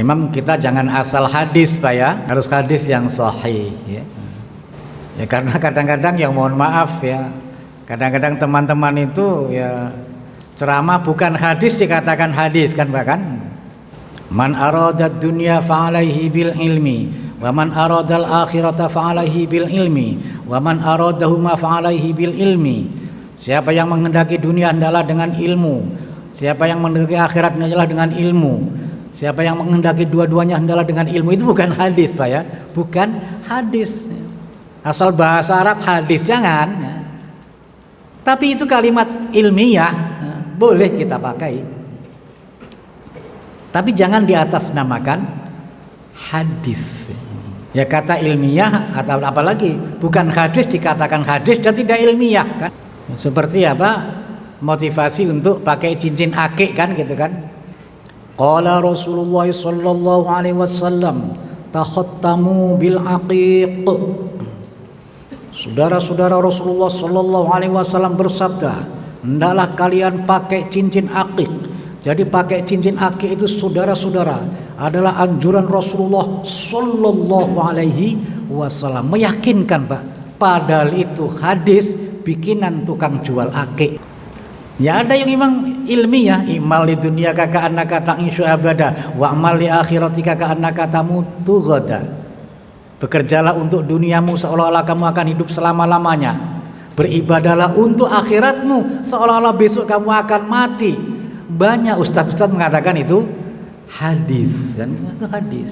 Memang kita jangan asal hadis Pak ya, harus hadis yang sahih ya. Ya karena kadang-kadang yang mohon maaf ya, kadang-kadang teman-teman itu ya ceramah bukan hadis dikatakan hadis kan, bahkan man aradad dunya fa'alaihi bil ilmi wa man aradal akhirata fa'alaihi bil ilmi wa man aradahuma fa'alaihi bil ilmi. Siapa yang menghendaki dunia hendaklah dengan ilmu, siapa yang menghendaki akhirat hendaklah dengan ilmu, siapa yang menghendaki dua-duanya hendaklah dengan ilmu. Itu bukan hadis Pak ya, bukan hadis. Asal bahasa Arab hadis jangan ya. Tapi itu kalimat ilmiah boleh kita pakai, tapi jangan di atas namakan hadis ya. Kata ilmiah atau apalagi bukan hadis dikatakan hadis dan tidak ilmiah kan. Seperti apa motivasi untuk pakai cincin akik kan gitu kan. Qala Rasulullah sallallahu alaihi wasallam takhattamu bil aqiq. Saudara-saudara, Rasulullah sallallahu alaihi wasallam bersabda, hendaklah kalian pakai cincin akik. Jadi pakai cincin akik itu saudara-saudara adalah anjuran Rasulullah sallallahu alaihi wasallam. Meyakinkan Pak, padahal itu hadis bikinan tukang jual akik. Ya ada yang memang ilmiah, imal di dunia kaka annaka ta'ishu abada wa amal li akhiratika ka annaka tamutu ghada. Bekerjalah untuk duniamu seolah-olah kamu akan hidup selama-lamanya. Beribadahlah untuk akhiratmu seolah-olah besok kamu akan mati. Banyak ustaz-ustaz mengatakan itu hadis, dan itu hadis.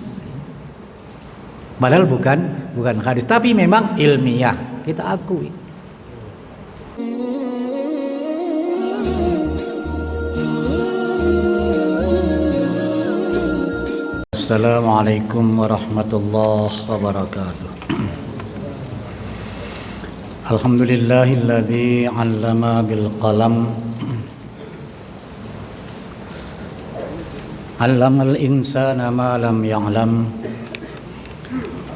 Padahal bukan hadis, tapi memang ilmiah, kita akui. Assalamualaikum warahmatullahi wabarakatuh. Alhamdulillahilladzi 'allama bil qalam 'allamal insana ma lam ya'lam.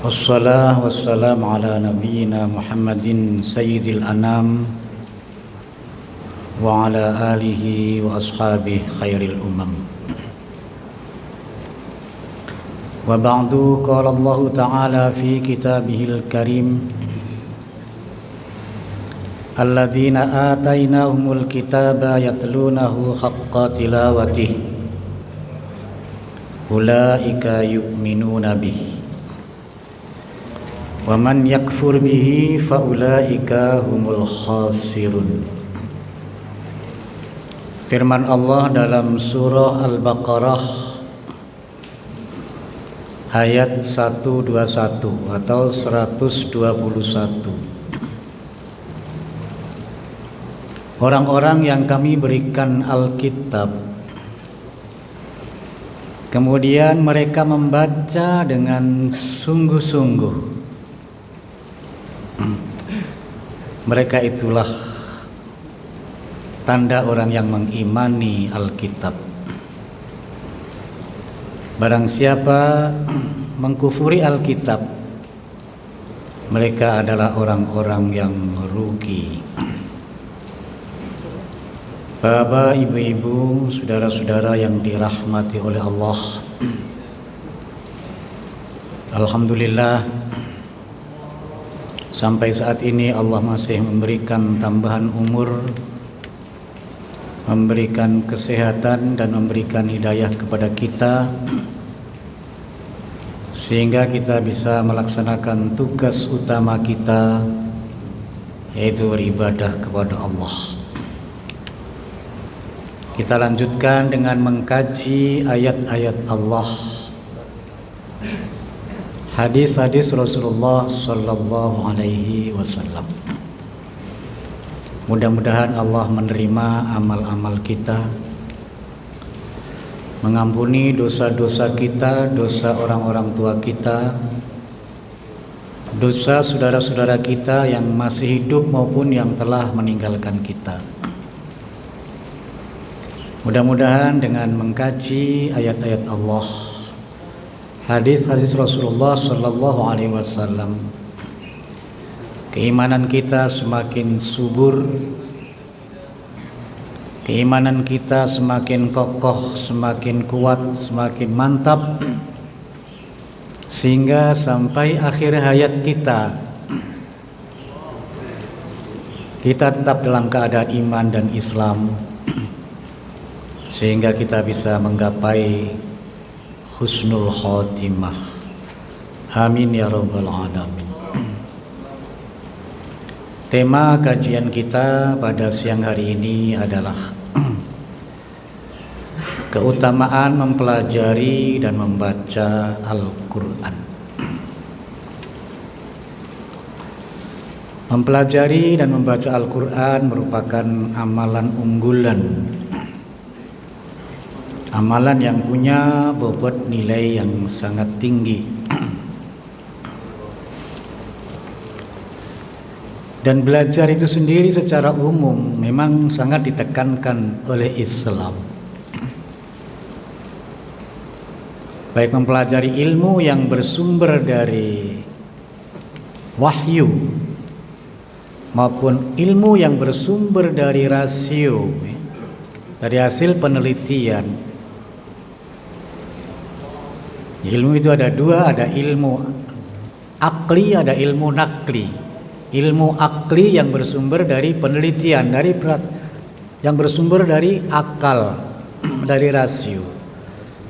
Wassalatu wassalamu ala nabiyyina Muhammadin sayyidil anam wa ala alihi wa ashabihi khairil umam. Wa ba'du, qala Allah ta'ala fi kitabihil karim alladzina atainahumul kitaba yatlunahu haqqa tilawatihi ulaika yu'minuna bihi wa man yakfur bihi fa ulaika humul khasirun. Firman Allah dalam surah Al-Baqarah ayat 121 atau 121. Orang-orang yang kami berikan Alkitab, kemudian mereka membaca dengan sungguh-sungguh, mereka itulah tanda orang yang mengimani Alkitab. Barang siapa mengkufuri Alkitab, mereka adalah orang-orang yang rugi. Bapak, ibu-ibu, saudara-saudara yang dirahmati oleh Allah, alhamdulillah sampai saat ini Allah masih memberikan tambahan umur, memberikan kesehatan dan memberikan hidayah kepada kita, sehingga kita bisa melaksanakan tugas utama kita, yaitu beribadah kepada Allah. Kita lanjutkan dengan mengkaji ayat-ayat Allah, hadis-hadis Rasulullah sallallahu alaihi wasallam. Mudah-mudahan Allah menerima amal-amal kita, mengampuni dosa-dosa kita, dosa orang-orang tua kita, dosa saudara-saudara kita yang masih hidup maupun yang telah meninggalkan kita. Mudah-mudahan dengan mengkaji ayat-ayat Allah, hadis-hadis Rasulullah sallallahu alaihi wasallam, keimanan kita semakin subur, keimanan kita semakin kokoh, semakin kuat, semakin mantap, sehingga sampai akhir hayat kita tetap dalam keadaan iman dan Islam, sehingga kita bisa menggapai husnul khotimah. Amin ya rabbal alamin. Tema kajian kita pada siang hari ini adalah keutamaan mempelajari dan membaca Al-Quran. Mempelajari dan membaca Al-Quran merupakan amalan unggulan, amalan yang punya bobot nilai yang sangat tinggi. Dan belajar itu sendiri secara umum memang sangat ditekankan oleh Islam. Baik mempelajari ilmu yang bersumber dari wahyu maupun ilmu yang bersumber dari rasio, dari hasil penelitian. Ilmu itu ada dua, ada ilmu akli, ada ilmu nakli. Ilmu akli yang bersumber dari penelitian, yang bersumber dari akal, dari rasio.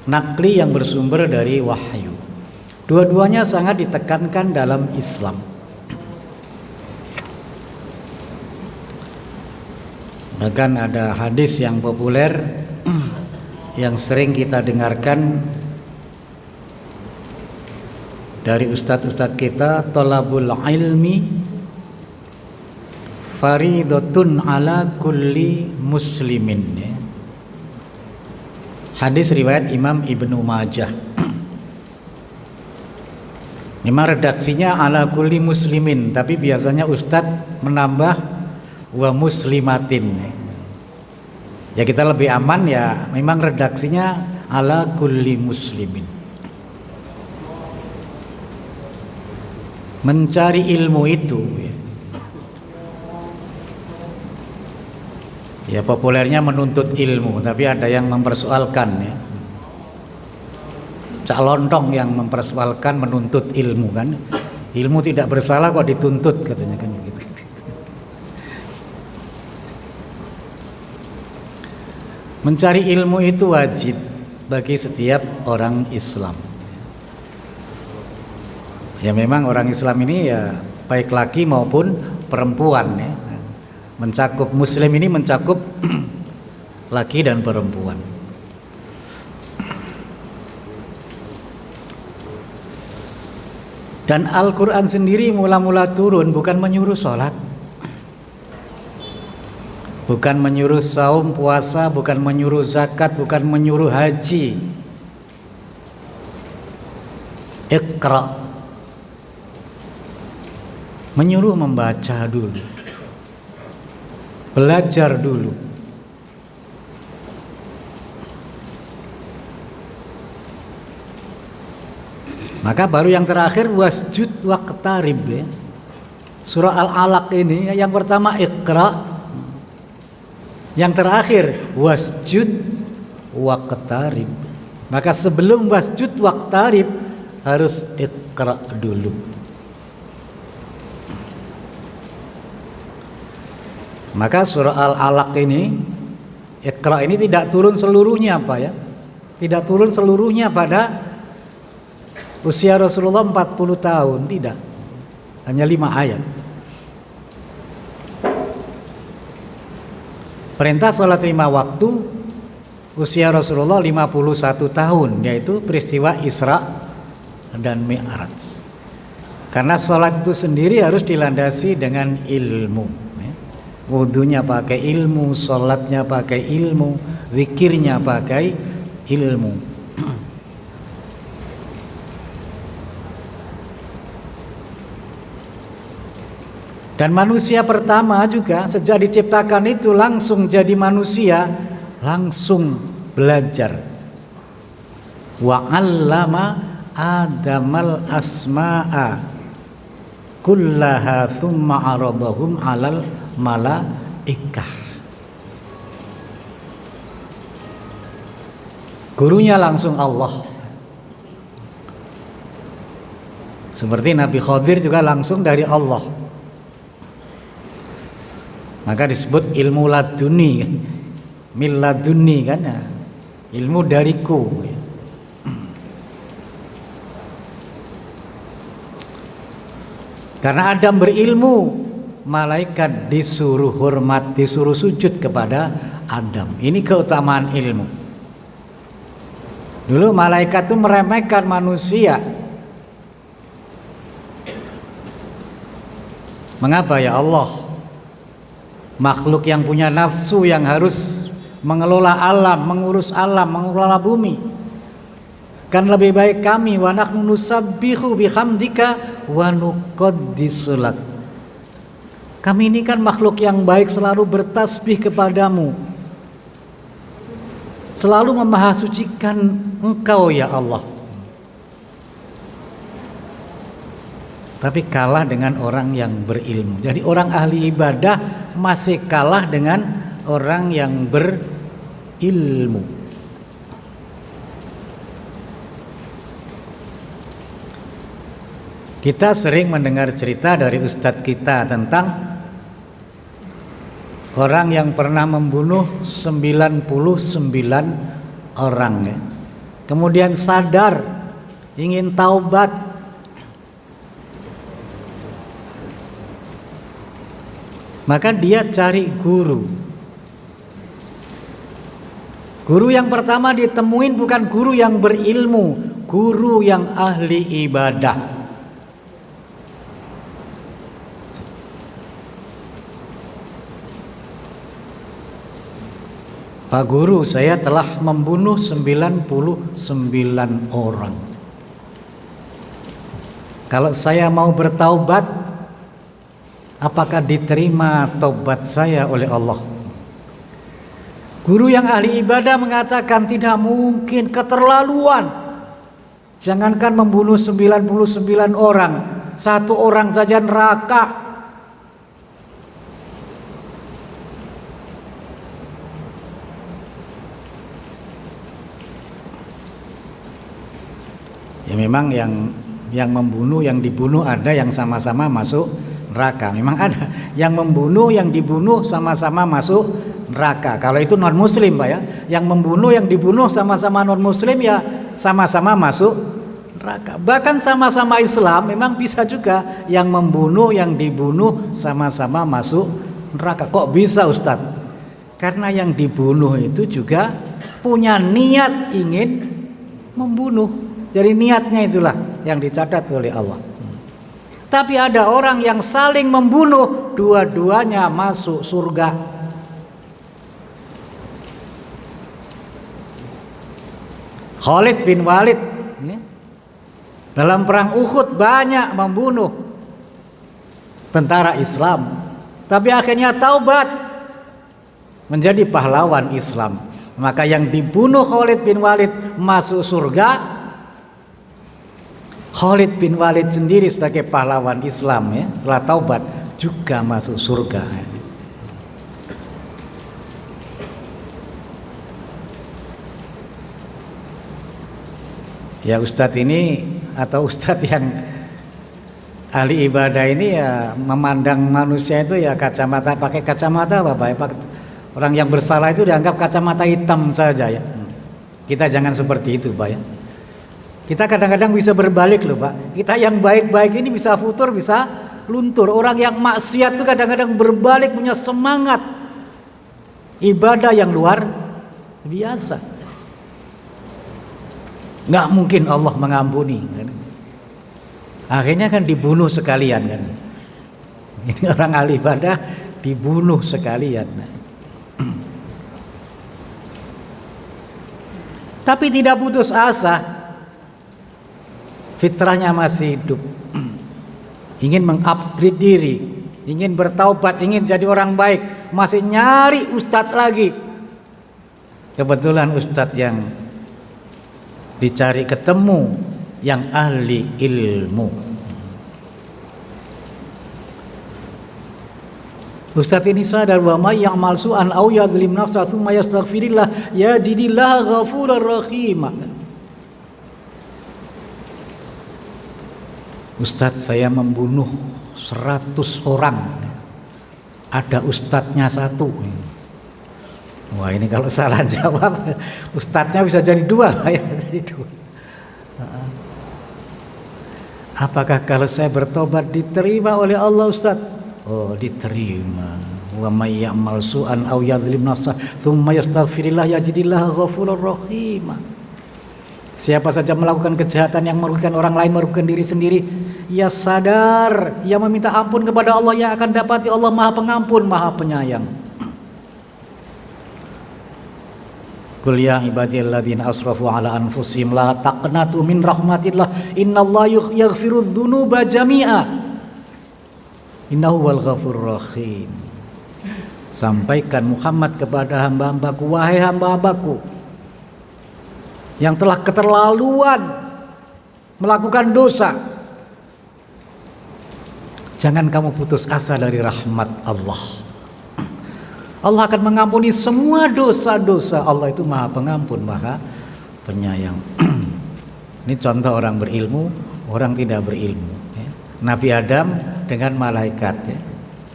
Nakli yang bersumber dari wahyu. Dua-duanya sangat ditekankan dalam Islam. Bahkan ada hadis yang populer yang sering kita dengarkan dari ustadz-ustadz kita, thalabul ilmi faridatun ala kulli muslimin. Hadis riwayat Imam Ibnu Majah. Memang redaksinya ala kulli muslimin, tapi biasanya ustadz menambah wa muslimatin. Ya kita lebih aman ya, memang redaksinya ala kulli muslimin. Mencari ilmu itu ya populernya menuntut ilmu, tapi ada yang mempersoalkan ya. Cak lontong yang mempersoalkan menuntut ilmu kan. Ilmu tidak bersalah kok dituntut katanya kan gitu. Mencari ilmu itu wajib bagi setiap orang Islam. Ya memang orang Islam ini ya baik laki maupun perempuan ya. Mencakup muslim ini mencakup laki dan perempuan. Dan Al-Quran sendiri mula-mula turun bukan menyuruh sholat, bukan menyuruh saum puasa, bukan menyuruh zakat, bukan menyuruh haji. Iqra, menyuruh membaca dulu, belajar dulu. Maka baru yang terakhir wasjud waqtarib ya. Surah Al-Alaq ini yang pertama Iqra, yang terakhir wasjud waqtarib. Maka sebelum wasjud waqtarib harus Iqra dulu. Maka surah Al-Alaq ini, Iqra ini tidak turun seluruhnya apa ya? Tidak turun seluruhnya pada usia Rasulullah 40 tahun, tidak. Hanya 5 ayat. Perintah sholat 5 waktu usia Rasulullah 51 tahun, yaitu peristiwa Isra dan Mi'raj. Karena sholat itu sendiri harus dilandasi dengan ilmu. Wudunya pakai ilmu, sholatnya pakai ilmu, zikirnya pakai ilmu. Dan manusia pertama juga sejak diciptakan itu langsung jadi manusia, langsung belajar. Wa 'allama Adamal asma'a kullaha thumma 'aradahum 'alal malaikah. Gurunya langsung Allah. Seperti Nabi Khadir juga langsung dari Allah. Maka disebut ilmu laduni, mil laduni kan ya. Ilmu dariku. Karena Adam berilmu, malaikat disuruh hormat, disuruh sujud kepada Adam. Ini keutamaan ilmu. Dulu malaikat itu meremehkan manusia. Mengapa ya Allah? Makhluk yang punya nafsu, yang harus mengelola alam, mengurus alam, mengelola bumi. Kan lebih baik kami, wa nahnu nusabbihu bihamdika wa nuqaddisu lak. Kami ini kan makhluk yang baik, selalu bertasbih kepadamu, selalu memahasucikan Engkau ya Allah. Tapi kalah dengan orang yang berilmu. Jadi orang ahli ibadah masih kalah dengan orang yang berilmu. Kita sering mendengar cerita dari ustadz kita tentang orang yang pernah membunuh 99 orang ya. Kemudian sadar, ingin taubat. Maka dia cari guru. Guru yang pertama ditemuin bukan guru yang berilmu, guru yang ahli ibadah. Pak Guru, saya telah membunuh 99 orang. Kalau saya mau bertaubat, apakah diterima taubat saya oleh Allah? Guru yang ahli ibadah mengatakan tidak mungkin, keterlaluan. Jangankan membunuh 99 orang, satu orang saja neraka. Ya memang yang membunuh, yang dibunuh ada yang sama-sama masuk neraka. Memang ada yang membunuh, yang dibunuh sama-sama masuk neraka. Kalau itu non muslim Pak ya. Yang membunuh, yang dibunuh sama-sama non muslim ya sama-sama masuk neraka. Bahkan sama-sama Islam memang bisa juga yang membunuh, yang dibunuh sama-sama masuk neraka. Kok bisa Ustadz? Karena yang dibunuh itu juga punya niat ingin membunuh. Jadi niatnya itulah yang dicatat oleh Allah. Tapi ada orang yang saling membunuh, dua-duanya masuk surga. Khalid bin Walid dalam perang Uhud banyak membunuh tentara Islam, tapi akhirnya taubat menjadi pahlawan Islam. Maka yang dibunuh Khalid bin Walid masuk surga. Khalid bin Walid sendiri sebagai pahlawan Islam ya, setelah taubat juga masuk surga. Ya Ustadz ini atau Ustadz yang ahli ibadah ini ya memandang manusia itu ya kacamata, pakai kacamata Bapak ya, orang yang bersalah itu dianggap kacamata hitam saja ya. Kita jangan seperti itu Pak ya. Kita kadang-kadang bisa berbalik loh Pak. Kita yang baik-baik ini bisa futur, bisa luntur. Orang yang maksiat itu kadang-kadang berbalik, punya semangat ibadah yang luar biasa. Nggak mungkin Allah mengampuni kan? Akhirnya kan dibunuh sekalian kan. Ini orang ahli ibadah dibunuh sekalian. Tapi tidak putus asa. Fitrahnya masih hidup, ingin mengupgrade diri, ingin bertaubat, ingin jadi orang baik, masih nyari ustadz lagi. Kebetulan ustadz yang dicari ketemu yang ahli ilmu. Ustadz ini sadar bahwa yang malsu'an au yadlim nafsa tsumma yastaghfirillah yajidillah ghafurur rahim. Ustadz, saya membunuh 100 orang, ada ustadznya satu. Wah, ini kalau salah jawab ustadznya bisa jadi 2 ya, jadi 2. Apakah kalau saya bertobat diterima oleh Allah, Ustaz? Oh, diterima. Wa may ya'mal su'an aw yadhlim nafsah tsumma yastaghfirillah yajidillah ghafurur rahim. Siapa saja melakukan kejahatan yang merugikan orang lain, merugikan diri sendiri, ia sadar, ia meminta ampun kepada Allah, yang akan dapati Allah Maha Pengampun, Maha Penyayang. Qul ya ibadiyalladzina asrafu ala anfusihim la taqnatu min rahmatillah innallaha yaghfirudz dzunuba jami'a innahu wal ghafurur rahim. Sampaikan Muhammad kepada hamba-hambaku, wahai hamba-hambaku yang telah keterlaluan melakukan dosa, jangan kamu putus asa dari rahmat Allah. Allah akan mengampuni semua dosa-dosa. Allah itu Maha Pengampun, Maha Penyayang. Ini contoh orang berilmu, orang tidak berilmu ya. Nabi Adam dengan malaikat ya.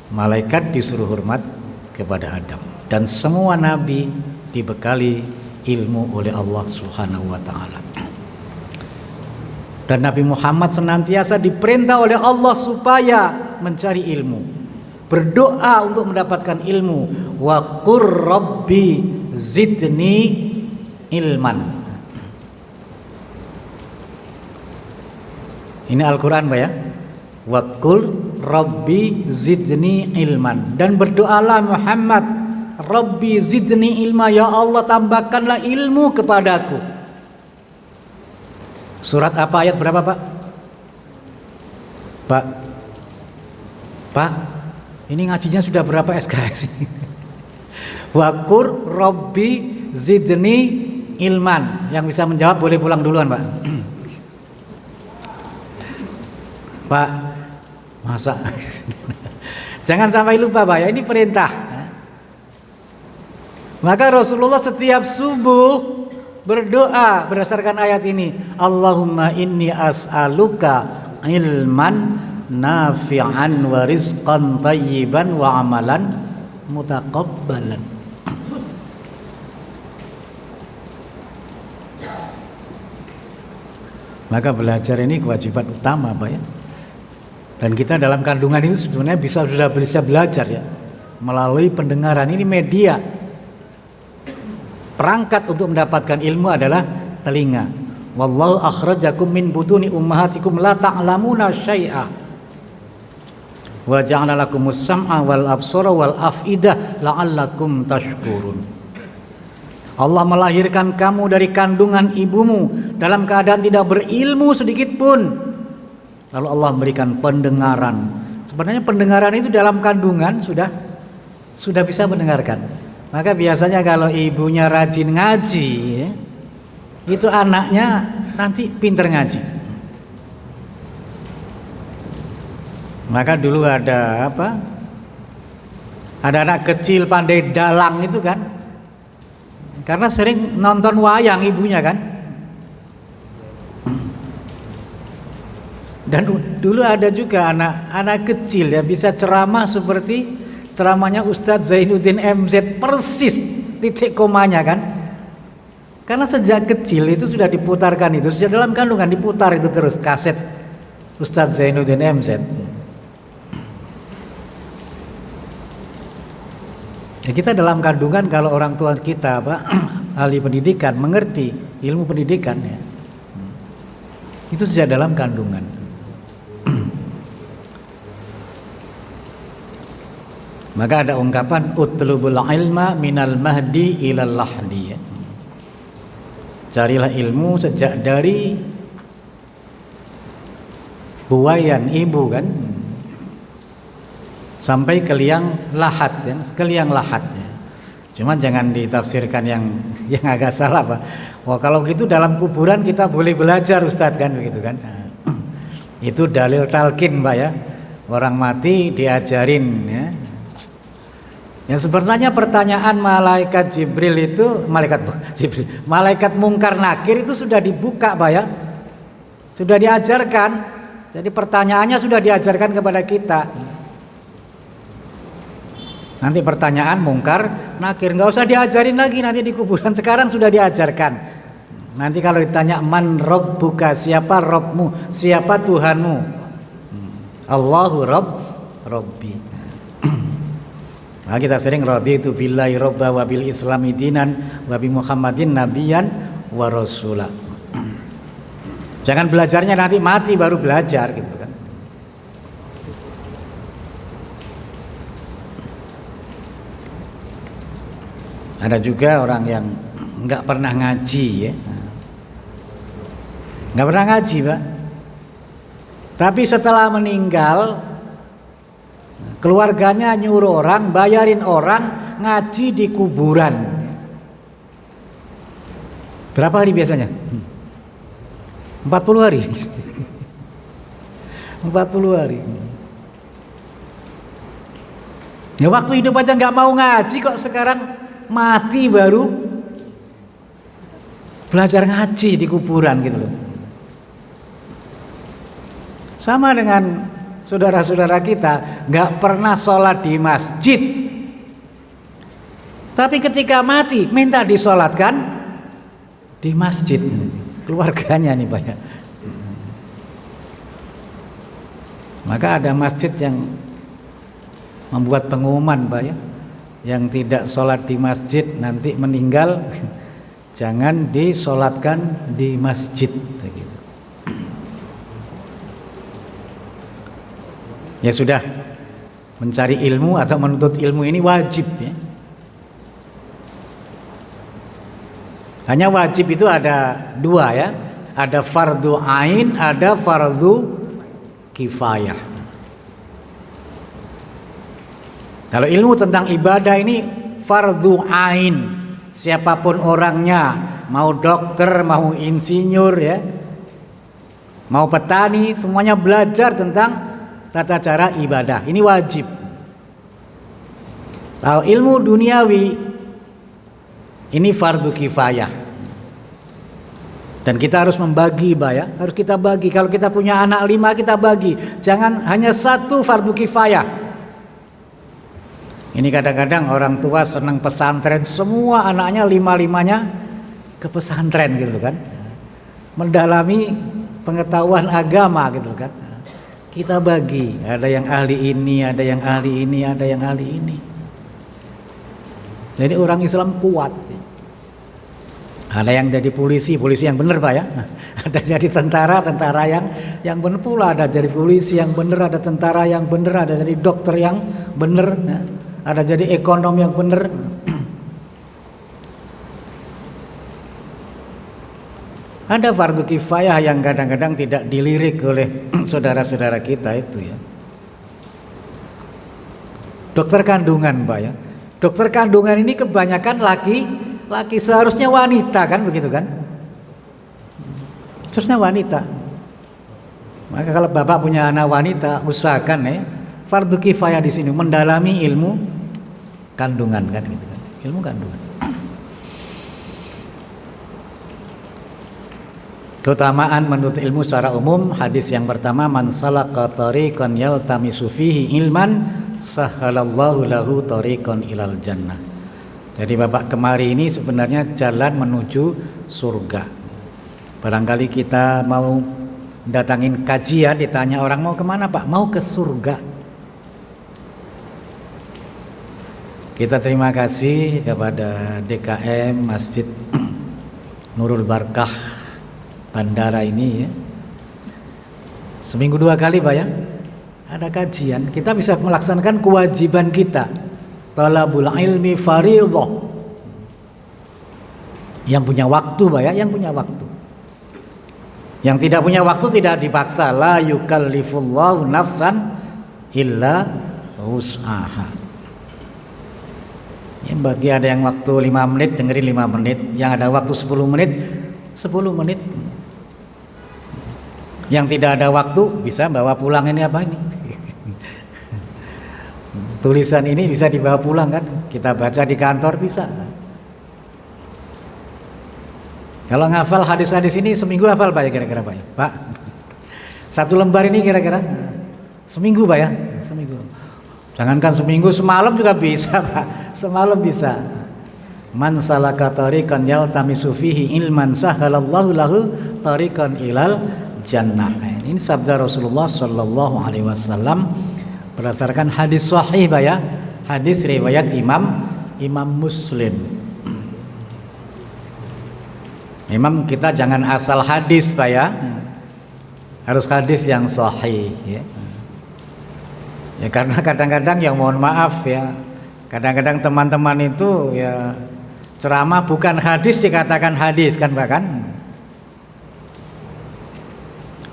Malaikat disuruh hormat kepada Adam, dan semua nabi dibekali ilmu oleh Allah Subhanahu wa taala. Dan Nabi Muhammad senantiasa diperintah oleh Allah supaya mencari ilmu, berdoa untuk mendapatkan ilmu. Wa qur rabbi zidni ilman. Ini Al-Quran Pak ya. Wa qur rabbi zidni ilman. Dan berdoalah Muhammad, Rabbi zidni ilma, ya Allah tambahkanlah ilmu kepadaku. Surat apa, ayat berapa Pak? Pak, ini ngajinya sudah berapa SKS? Waqur Rabbi zidni ilman. Yang bisa menjawab boleh pulang duluan Pak. Pak, masa jangan sampai lupa Pak ya, ini perintah. Maka Rasulullah setiap subuh berdoa berdasarkan ayat ini, Allahumma inni as'aluka ilman nafi'an wa rizqan thayyiban wa amalan mutaqabbalan. Maka belajar ini kewajiban utama Pak ya. Dan kita dalam kandungan itu sebenarnya sudah bisa belajar ya, melalui pendengaran. Ini media. Perangkat untuk mendapatkan ilmu adalah telinga. Wallahu akhrajakum min butuni ummahatikum la ta'lamuna syai'a wa ja'ala lakumus sam'a wal absara wal af'idah la'allakum tashkurun. Allah melahirkan kamu dari kandungan ibumu dalam keadaan tidak berilmu sedikit pun. Lalu Allah memberikan pendengaran. Sebenarnya pendengaran itu dalam kandungan sudah bisa mendengarkan. Maka biasanya kalau ibunya rajin ngaji ya, itu anaknya nanti pinter ngaji. Maka dulu ada apa? Ada anak kecil pandai dalang itu kan, karena sering nonton wayang ibunya kan. Dan dulu ada juga anak kecil ya bisa ceramah seperti ceramahnya Ustadz Zainuddin MZ, persis titik komanya kan. Karena sejak kecil itu sudah diputarkan, itu sejak dalam kandungan diputar itu terus kaset Ustadz Zainuddin MZ. Ya, kita dalam kandungan kalau orang tua kita ahli pendidikan, mengerti ilmu pendidikan ya, itu sejak dalam kandungan. Maka ada ungkapan utlubul ilma minal mahdi ilal lahdi ya. Carilah ilmu sejak dari buayan ibu kan sampai ke liang lahat ya, ke liang lahat ya. Cuman jangan ditafsirkan yang agak salah Pak. Wah kalau gitu dalam kuburan kita boleh belajar Ustadz kan begitu kan. Itu dalil talqin Pak ya. Orang mati diajarin ya. Yang sebenarnya pertanyaan malaikat Jibril itu, malaikat Mungkar Nakir itu sudah dibuka Pak ya. Sudah diajarkan Jadi pertanyaannya sudah diajarkan kepada kita. Nanti pertanyaan mungkar, nakir, nggak usah diajarin lagi nanti di kuburan. Sekarang sudah diajarkan. Nanti kalau ditanya man rabbuka, siapa Rabbmu, siapa Tuhanmu? Allahu Rabbi. Nah, kita sering raditu billahi robba wa bil islami dinan wa bi Muhammadin nabiyan wa rasula. Jangan belajarnya nanti mati baru belajar gitu kan. Ada juga orang yang nggak pernah ngaji ya. Nggak pernah ngaji, Pak. Tapi setelah meninggal, keluarganya nyuruh orang, bayarin orang ngaji di kuburan. Berapa hari biasanya? 40 hari. 40 hari. Ya waktu hidup aja nggak mau ngaji, kok sekarang mati baru belajar ngaji di kuburan gitu loh. Sama dengan saudara-saudara kita nggak pernah sholat di masjid, tapi ketika mati minta disolatkan di masjid. Keluarganya nih banyak. Maka ada masjid yang membuat pengumuman, Pak ya, yang tidak sholat di masjid nanti meninggal jangan disolatkan di masjid. Ya sudah, mencari ilmu atau menuntut ilmu ini wajib ya. Hanya wajib itu ada dua ya, ada fardu ain, ada fardu kifayah. Kalau ilmu tentang ibadah ini fardu ain, siapapun orangnya, mau dokter, mau insinyur ya, mau petani, semuanya belajar tentang tata cara ibadah. Ini wajib. Kalau ilmu duniawi ini fardu kifayah. Dan kita harus membagi, Pak ya. Harus kita bagi. Kalau kita punya anak 5 kita bagi. Jangan hanya satu fardu kifayah. Ini kadang-kadang orang tua senang pesantren, semua anaknya 5-5-nya ke pesantren gitu kan. Mendalami pengetahuan agama gitu kan. Kita bagi, ada yang ahli ini, ada yang ahli ini, ada yang ahli ini. Jadi orang Islam kuat. Ada yang jadi polisi yang benar, Pak ya. Ada jadi tentara yang benar pula. Ada jadi polisi yang benar, ada tentara yang benar, ada jadi dokter yang benar, ada jadi ekonom yang benar. Ada fardu kifayah yang kadang-kadang tidak dilirik oleh saudara-saudara kita itu ya. Dokter kandungan, Pak ya. Dokter kandungan ini kebanyakan laki, seharusnya wanita kan begitu kan? Seharusnya wanita. Maka kalau Bapak punya anak wanita, usahakan ya fardu kifayah di sini mendalami ilmu kandungan kan gitu kan. Ilmu kandungan. Keutamaan menuntut ilmu secara umum, hadis yang pertama, man salaka tariqan yaltamisu fihi ilman sahhalallahu lahu tariqan ilal jannah. Jadi Bapak kemari ini sebenarnya jalan menuju surga. Barangkali kita mau datangin kajian, ditanya orang mau kemana Pak? Mau ke surga. Kita terima kasih kepada DKM Masjid Nurul Barkah Bandara ini ya. Seminggu 2 kali Pak ya, ada kajian. Kita bisa melaksanakan kewajiban kita. Talabul ilmi fardhah. Yang punya waktu Pak ya, yang punya waktu. Yang tidak punya waktu tidak dipaksa. La yukallifullahu nafsan illa wus'aha. Ya, bagi ada yang waktu 5 menit dengerin 5 menit, yang ada waktu 10 menit 10 menit. Yang tidak ada waktu bisa bawa pulang ini apa ini? Tulisan ini bisa dibawa pulang kan? Kita baca di kantor bisa. Kalau ngafal hadis-hadis ini seminggu hafal Pak ya kira-kira Pak ya? Pak, Satu lembar ini kira-kira seminggu Pak ya, seminggu. Jangankan seminggu, semalam juga bisa Pak, semalam bisa. Man salaka tariqan yaltamisu fihi ilman sahalallahu lahu tariqan ilal jannah. Ini sabda Rasulullah sallallahu alaihi wasallam berdasarkan hadis sahih Pak ya, hadis riwayat Imam Muslim. Memang kita jangan asal hadis Pak ya, harus hadis yang sahih ya. Ya karena kadang-kadang yang mohon maaf ya, kadang-kadang teman-teman itu ya ceramah bukan hadis dikatakan hadis kan bahkan.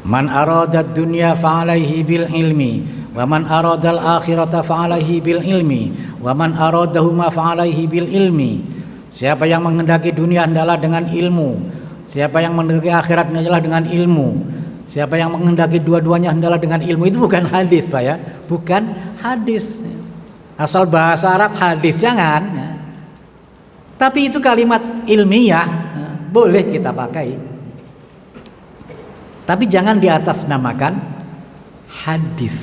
Man aradad dunya fa'alaihi bil ilmi wa man aradal akhirata fa'alaihi bil ilmi wa man aradahuma fa'alaihi bil ilmi. Siapa yang menghendaki dunia hendaklah dengan ilmu, siapa yang menghendaki akhirat hendaklah dengan ilmu, siapa yang menghendaki dua-duanya hendaklah dengan ilmu. Itu bukan hadis Pak ya, bukan hadis. Asal bahasa Arab hadis jangan ya. Tapi itu kalimat ilmiah boleh kita pakai. Tapi jangan di atas namakan hadis.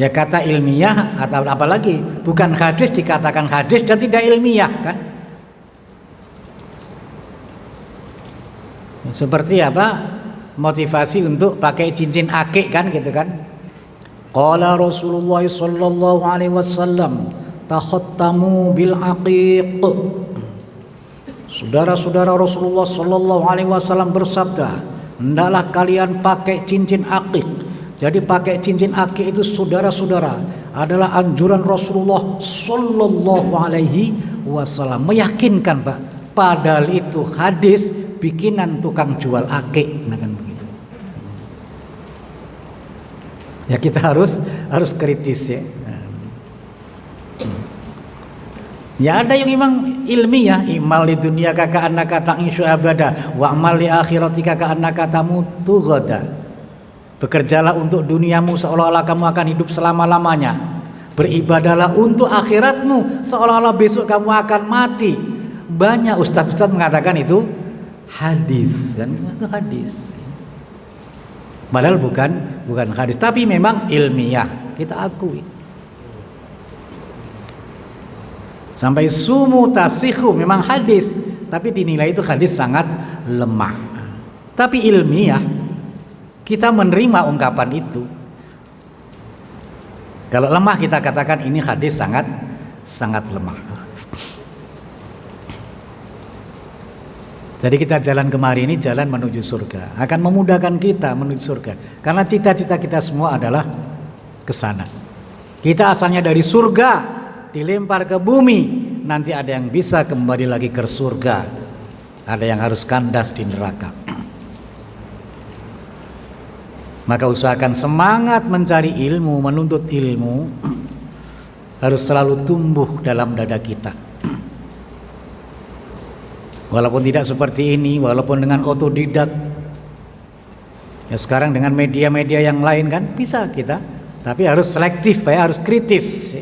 Ya kata ilmiah atau apalagi bukan hadis dikatakan hadis dan tidak ilmiah kan? Seperti apa? Motivasi untuk pakai cincin akik kan gitu kan? Qala Rasulullah sallallahu alaihi wasallam takhattamu bil aqiq. Saudara-saudara Rasulullah sallallahu alaihi wasallam bersabda, hendaklah kalian pakai cincin akik. Jadi pakai cincin akik itu saudara-saudara adalah anjuran Rasulullah sallallahu alaihi wasallam. Meyakinkan Pak, padahal itu hadis bikinan tukang jual akik, nah kan begitu. Ya kita harus kritis ya. Ya ada yang memang ilmiah, imal di dunia kaka annaka ta'ishu abada wa amal li akhiratika ka annaka tamutu ghada. Bekerjalah untuk duniamu seolah-olah kamu akan hidup selama-lamanya. Beribadalah untuk akhiratmu seolah-olah besok kamu akan mati. Banyak ustaz-ustaz mengatakan itu hadis kan, itu hadis. Padahal bukan hadis, tapi memang ilmiah, kita akui. Sampai sumu tasihu memang hadis, tapi dinilai itu hadis sangat lemah. Tapi ilmiah, kita menerima ungkapan itu. Kalau lemah kita katakan ini hadis sangat lemah. Jadi kita jalan kemari ini jalan menuju surga, akan memudahkan kita menuju surga. Karena cita-cita kita semua adalah ke sana. Kita asalnya dari surga, dilempar ke bumi, nanti ada yang bisa kembali lagi ke surga, ada yang harus kandas di neraka. Maka usahakan semangat mencari ilmu, menuntut ilmu harus selalu tumbuh dalam dada kita. Walaupun tidak seperti ini, walaupun dengan otodidak, ya sekarang dengan media-media yang lain kan bisa kita, tapi harus selektif Pak ya, harus kritis.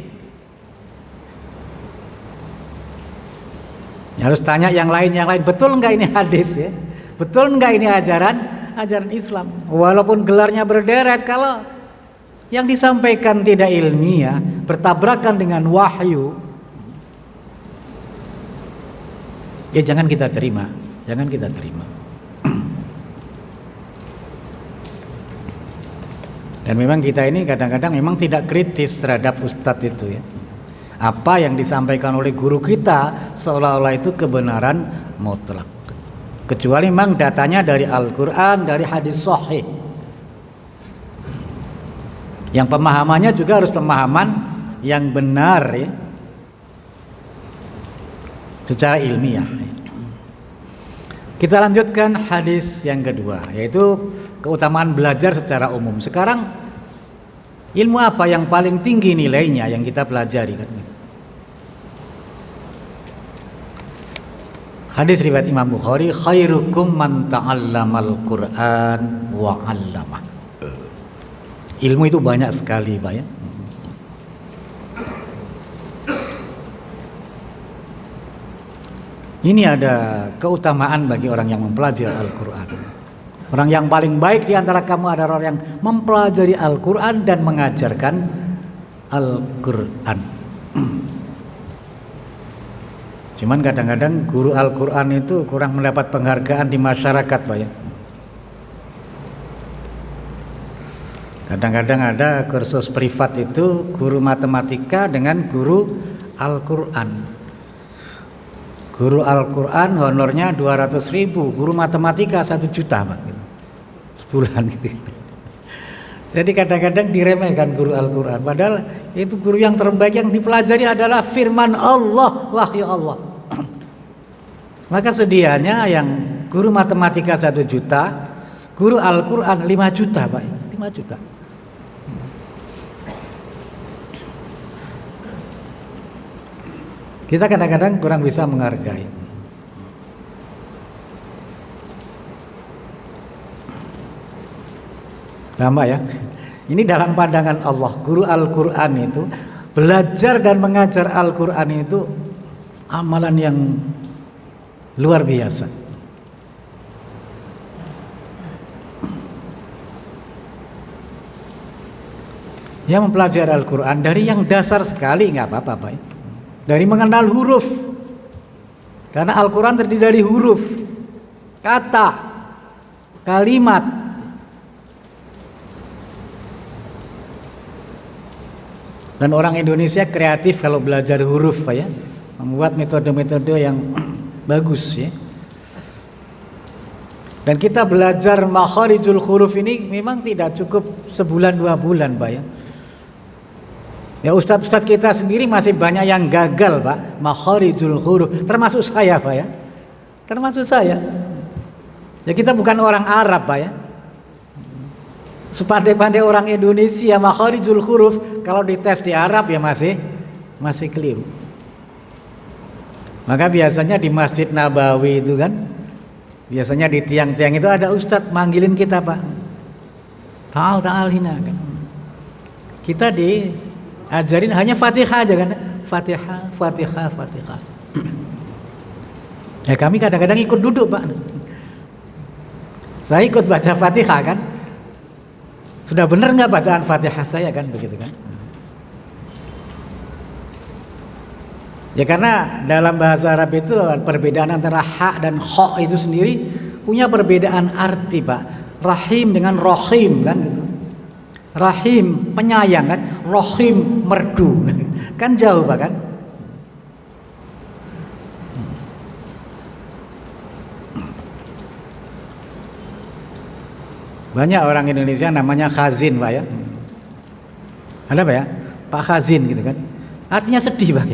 Harus tanya yang lain, betul enggak ini hadis ya? Betul enggak ini ajaran Islam? Walaupun gelarnya berderet, kalau yang disampaikan tidak ilmiah, bertabrakan dengan wahyu, ya jangan kita terima. Dan memang kita ini kadang-kadang memang tidak kritis terhadap ustadz itu ya. Apa yang disampaikan oleh guru kita seolah-olah itu kebenaran mutlak, kecuali memang datanya dari Al-Quran, dari hadis sahih, yang pemahamannya juga harus pemahaman yang benar ya, secara ilmiah. Kita lanjutkan hadis yang kedua, yaitu keutamaan belajar secara umum. Sekarang ilmu apa yang paling tinggi nilainya yang kita pelajari kan? Hadis riwayat Imam Bukhari, khairukum man ta'allamal Qur'an wa 'allamah. Ilmu itu banyak sekali Pak ya. Ini ada keutamaan bagi orang yang mempelajari Al-Quran. Orang yang paling baik di antara kamu adalah orang yang mempelajari Al-Quran dan mengajarkan Al-Quran. Cuman kadang-kadang guru Al-Quran itu kurang mendapat penghargaan di masyarakat, Pak ya. Kadang-kadang ada kursus privat itu guru matematika dengan guru Al-Quran. Guru Al-Quran honornya 200.000, guru matematika 1 juta, Pak. Sebulan gitu. Jadi kadang-kadang diremehkan guru Al-Quran, padahal itu guru yang terbaik, yang dipelajari adalah firman Allah, wahyu Allah. Maka sedianya yang guru matematika 1 juta, guru Al-Quran 5 juta, Pak. 5 juta. Kita kadang-kadang kurang bisa menghargai. Lama ya. Ini dalam pandangan Allah, guru Al-Quran itu belajar dan mengajar Al-Quran itu amalan yang luar biasa. Yang mempelajari Al-Quran dari yang dasar sekali nggak apa-apa, Pak. Dari mengenal huruf, karena Al-Quran terdiri dari huruf, kata, kalimat. Dan orang Indonesia kreatif kalau belajar huruf, Pak ya, membuat metode-metode yang bagus ya. Dan kita belajar makharijul huruf ini memang tidak cukup sebulan 2 bulan, Pak ya. Ya ustadz-ustadz kita sendiri masih banyak yang gagal, Pak, makharijul huruf, termasuk saya, Pak ya. Termasuk saya. Ya kita bukan orang Arab, Pak ya. Sepandai-pandai orang Indonesia makharijul huruf, kalau dites di Arab ya masih keliru. Maka biasanya di Masjid Nabawi itu kan, biasanya di tiang-tiang itu ada ustadz manggilin kita, Pak. Ta'al hina kan. Kita diajarin hanya Fatihah aja kan. Fatihah. Ya kami kadang-kadang ikut duduk, Pak. Saya ikut baca Fatihah kan. Sudah benar nggak bacaan Fatihah saya kan, begitu kan? Ya karena dalam bahasa Arab itu perbedaan antara ha dan kho itu sendiri punya perbedaan arti, Pak. Rahim dengan rohim kan gitu. Rahim penyayang kan, rohim merdu kan jauh, Pak kan? Banyak orang Indonesia namanya Khazin, Pak ya. Ada Pak ya? Pak Khazin gitu kan. Artinya sedih, Pak.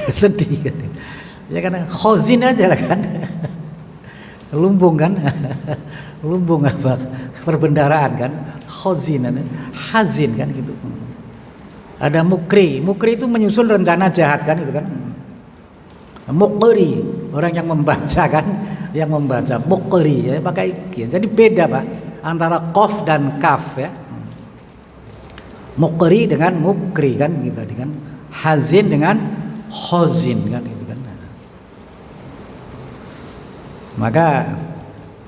Sedih kan. Ya karena khazin aja lah kan. Lumbung kan. Lumbung apa? Perbendaraan kan. Khazin kan gitu. Ada mukri. Mukri itu menyusun rencana jahat kan itu kan. Mukri, orang yang membaca kan, yang membaca. Mukri ya pakai kin. Jadi beda, Pak, antara qaf dan kaf ya. Mukri dengan mukri kan gitu kan. Hazin dengan khazin kan gitu kan. Maka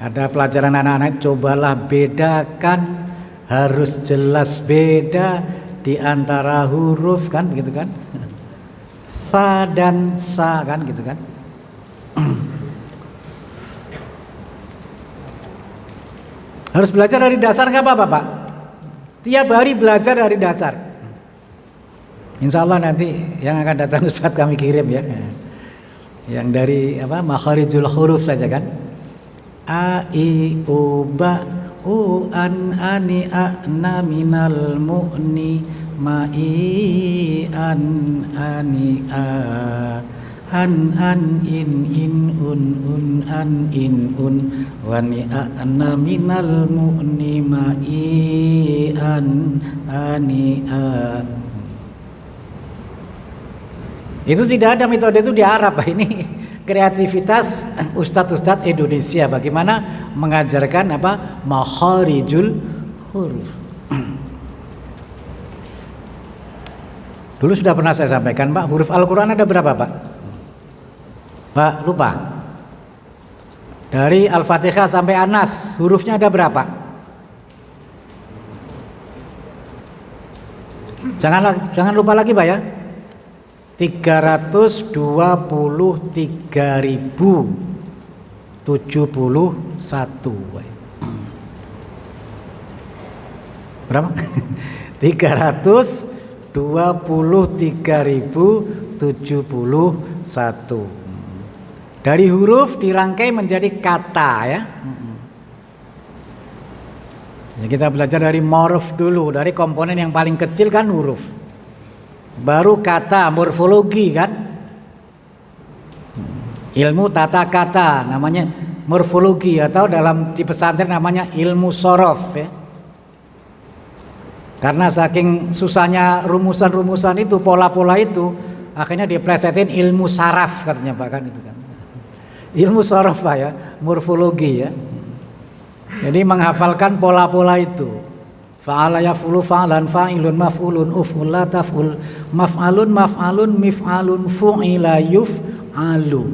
ada pelajaran anak-anak, cobalah bedakan, harus jelas beda di antara huruf kan begitu kan. Fa dan sa kan gitu kan. Harus belajar dari dasar nggak apa-apa, Pak. Tiap hari belajar dari dasar. Insya Allah nanti yang akan datang Ustaz kami kirim ya. Yang dari apa makharijul huruf saja kan. A I U Ba U An Ani A Na Minal Mu'ni Ma I An Ani A An in un an in un Wani A Na Minal Mu'ni Ma I An Ani A. Itu tidak ada metode itu di Arab. Ini kreativitas ustadz-ustadz Indonesia bagaimana mengajarkan apa makharijul huruf. Dulu sudah pernah saya sampaikan, Pak, huruf Al-Quran ada berapa, Pak? Pak, lupa? Dari Al-Fatihah sampai An-Nas hurufnya ada berapa? Jangan lupa lagi Pak ya. 323.071. Berapa? 323.071. Dari huruf dirangkai menjadi kata ya. Kita belajar dari morf dulu, dari komponen yang paling kecil kan huruf. Baru kata, morfologi kan. Ilmu tata kata namanya morfologi, atau dalam di pesantren namanya ilmu sorof ya. Karena saking susahnya rumusan-rumusan itu, pola-pola itu, akhirnya diplesetin ilmu saraf katanya Pak kan itu kan. Ilmu sorof Pak ya, morfologi ya. Jadi menghafalkan pola-pola itu. Fa'ala yaf'ulu fa'lan fa'ilun maf'ulun uf'ul la taf'ul maf'alun maf'alun mif'alun fu'ila yuf'alu.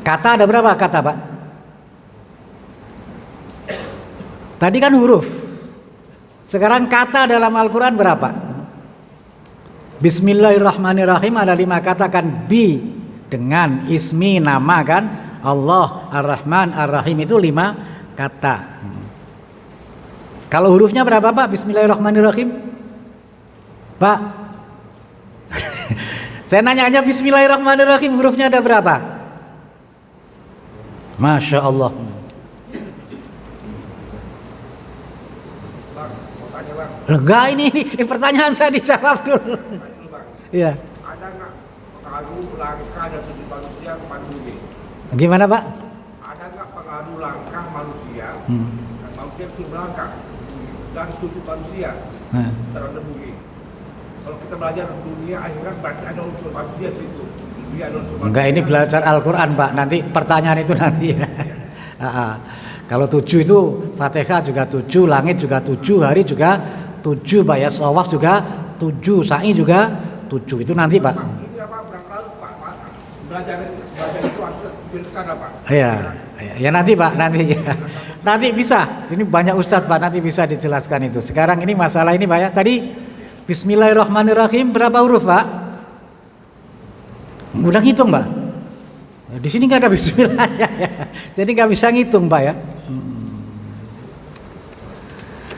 Kata ada berapa kata Pak? Tadi kan huruf. Sekarang kata dalam Al-Quran berapa? Bismillahirrahmanirrahim ada 5 kata kan, bi dengan ismi nama kan, Allah Ar-Rahman Ar-Rahim itu 5 kata. Kalau hurufnya berapa Pak? Bismillahirrahmanirrahim Pak. Saya nanya aja Bismillahirrahmanirrahim hurufnya ada berapa? Masya Allah. Enggak, ini pertanyaan saya dijawab dulu. Iya. Ada nggak pengaruh langkah dan sudut manusia kepada bumi? Gimana Pak? Ada nggak pengaruh langkah manusia dan manusia itu melangkah dan sudut manusia terhadap bumi? Kalau kita belajar dunia akhirat berarti ada unsur manusia di situ. Dunia ada unsur manusia. Enggak, ini belajar Al-Quran Pak. Nanti pertanyaan itu nanti ya. Kalau 7 itu Fatihah juga 7, langit juga 7, hari juga 7 Pak ya, shawaf juga 7, sa'i juga 7. Itu nanti Pak. Ini apa berangkat Pak? Belajar itu ada Pak. Iya, ya nanti Pak, nanti ya. Nanti bisa. Ini banyak ustadz Pak, nanti bisa dijelaskan itu. Sekarang ini masalah ini Pak ya. Tadi Bismillahirrahmanirrahim berapa huruf Pak? Udah ngitung Pak? Di sini nggak ada Bismillah ya. Jadi nggak bisa ngitung Pak ya.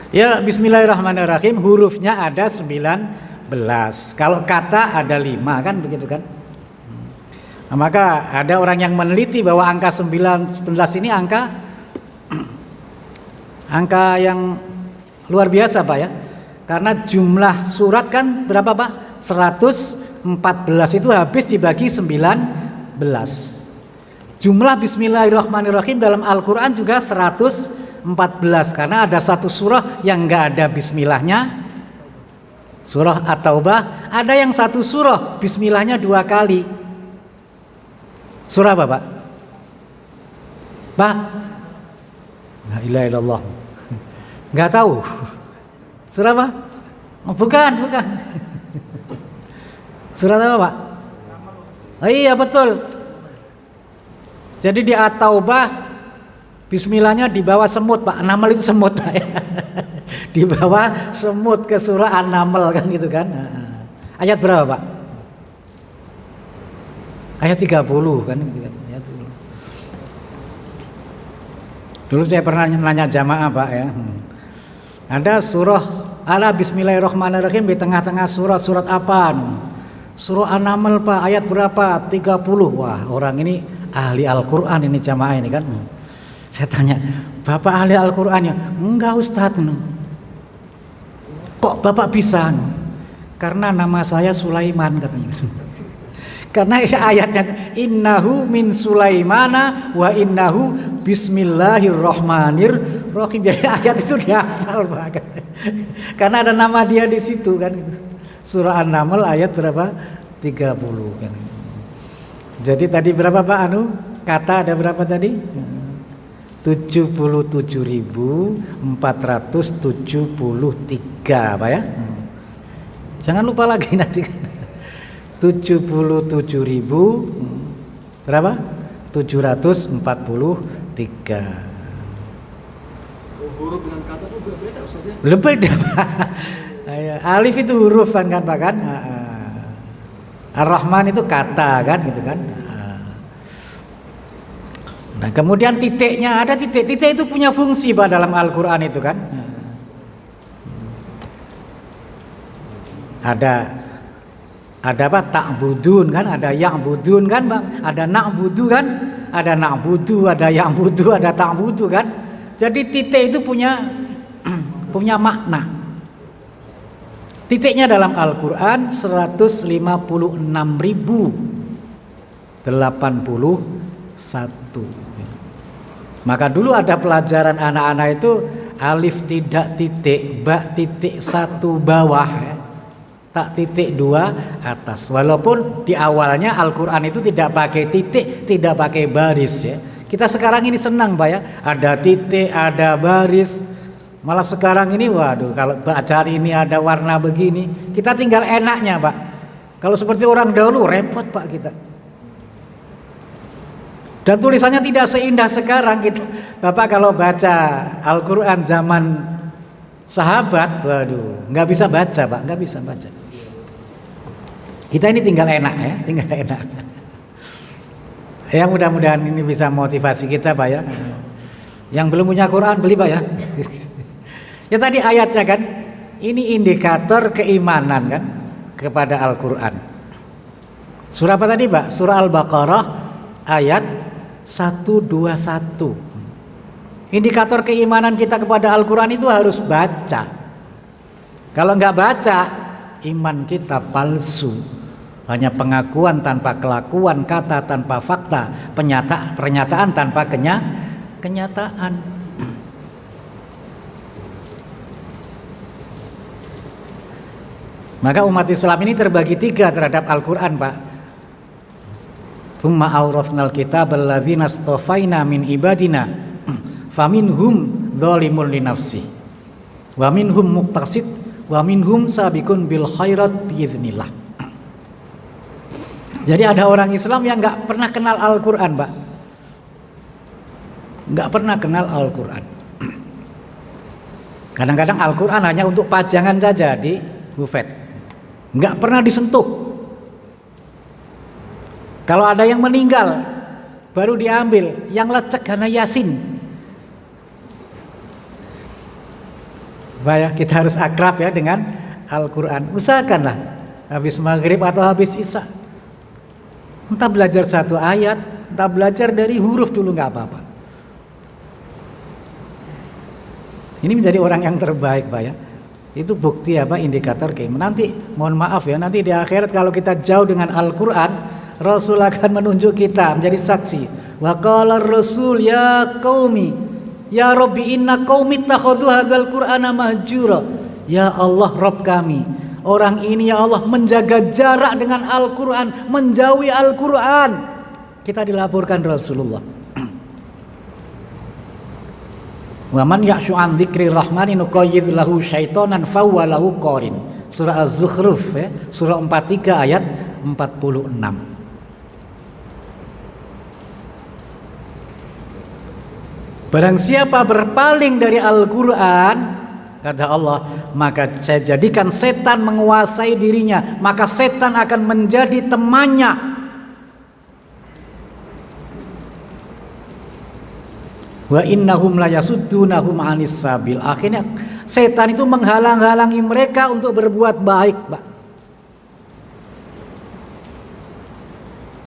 Ya Bismillahirrahmanirrahim hurufnya ada 19. Kalau kata ada 5 kan begitu kan. Nah, maka ada orang yang meneliti bahwa angka 19 ini angka yang luar biasa Pak ya. Karena jumlah surat kan berapa Pak? 114 itu habis dibagi 19. Jumlah Bismillahirrahmanirrahim dalam Al-Quran juga 114, karena ada satu surah yang enggak ada bismillahnya, surah At-Taubah. Ada yang satu surah bismillahnya 2 kali. Surah apa Pak? Pak? La ilaha illallah. Enggak tahu. Surah apa? Oh, bukan. Surah apa Pak? Oh iya betul. Jadi di At-Taubah bismillahnya di bawah semut Pak. An-Naml itu semut Pak ya. Di bawah semut ke surah An-Naml kan gitu kan. Ayat berapa Pak? Ayat 30 kan gitu kan. Dulu saya pernah nanya jamaah Pak ya. Ada surah, ada Bismillahirrahmanirrahim di tengah-tengah surat apa? Surah An-Naml Pak, ayat berapa? 30. Wah, orang ini ahli Al-Quran ini jamaah ini kan. Saya tanya, Bapak ahli Al-Quran ya? Enggak Ustadz. Kok Bapak bisa? Karena nama saya Sulaiman katanya. Karena ayatnya innahu min Sulaimana wa innahu bismillahirrahmanirrahim. Jadi ayat itu dihafal Pak. Karena ada nama dia di situ kan. Surah An-Naml ayat berapa? 30 kan. Jadi tadi berapa Pak kata ada berapa tadi? 77.473 Pak ya. Jangan lupa lagi nanti. 77.000 berapa? Huruf dengan kata itu berbeda Ustaz ya? Beda. Alif itu huruf kan Pak kan? Ar-Rahman itu kata kan gitu kan. Nah, kemudian titiknya ada titik itu punya fungsi Pak dalam Al-Qur'an itu kan. Ada apa? Ta'budun kan, ada ya'budun kan, Bang. Ada na'budu kan, ada na'budu, ada ya'budu, ada ta'budu kan. Jadi titik itu punya makna. Titiknya dalam Al-Qur'an 156.081. Maka dulu ada pelajaran anak-anak itu alif tidak titik, ba titik 1 bawah ya. Tak titik 2 atas. Walaupun di awalnya Al-Qur'an itu tidak pakai titik, tidak pakai baris ya. Kita sekarang ini senang Pak ya, ada titik, ada baris. Malah sekarang ini waduh, kalau bacaan ini ada warna begini, kita tinggal enaknya Pak. Kalau seperti orang dahulu repot Pak kita. Dan tulisannya tidak seindah sekarang kita. Bapak kalau baca Al-Qur'an zaman sahabat, waduh, nggak bisa baca Pak, nggak bisa baca. Kita ini tinggal enak ya, tinggal enak. Ya mudah-mudahan ini bisa motivasi kita Pak ya. Yang belum punya Quran beli Pak ya. Ya tadi ayatnya kan, ini indikator keimanan kan kepada Al-Qur'an. Surah apa tadi Pak? Surah Al-Baqarah ayat 121. Indikator keimanan kita kepada Al-Qur'an itu harus baca. Kalau nggak baca, iman kita palsu. Hanya pengakuan tanpa kelakuan, kata tanpa fakta, pernyataan tanpa kenyataan. Maka umat Islam ini terbagi 3 terhadap Al-Qur'an Pak. Tsumma awrathnal kitaba alladzina astafaina min ibadina faminhum dzalimun li nafsihi wa minhum muqtasid wa minhum sabiqun bil khairat biiznillah. Jadi ada orang Islam yang nggak pernah kenal Al-Qur'an Pak, nggak pernah kenal Al-Qur'an. Kadang-kadang Al-Qur'an hanya untuk pajangan saja di bufet, nggak pernah disentuh. Kalau ada yang meninggal baru diambil, yang lecek karena Yasin. Baik, kita harus akrab ya dengan Al-Qur'an. Usahakanlah habis maghrib atau habis isya, entah belajar 1 ayat, entah belajar dari huruf dulu nggak apa-apa. Ini menjadi orang yang terbaik Pak ya. Itu bukti apa, indikator keimanan. Nanti mohon maaf ya, nanti di akhirat kalau kita jauh dengan Al-Qur'an, Rasul akan menunjuk kita menjadi saksi. Wa qala ar-rasul ya qaumi ya rabbi inna qaumi ittakhadhu hadzal qur'ana mahjura. Ya Allah Rabb kami, orang ini ya Allah menjaga jarak dengan Al-Qur'an, menjauhi Al-Qur'an. Kita dilaporkan Rasulullah. Wa man ya'shu an dzikri rahmani nuqayyid lahu syaitonan fahuwa lahu qarin. Surah Az-Zukhruf ya, surah 43 ayat 46. Barang siapa berpaling dari Al-Qur'an, kata Allah, maka saya jadikan setan menguasai dirinya, maka setan akan menjadi temannya. Wa innahum la yasuddunahum 'anis sabil. Akhirnya setan itu menghalang-halangi mereka untuk berbuat baik, Pak.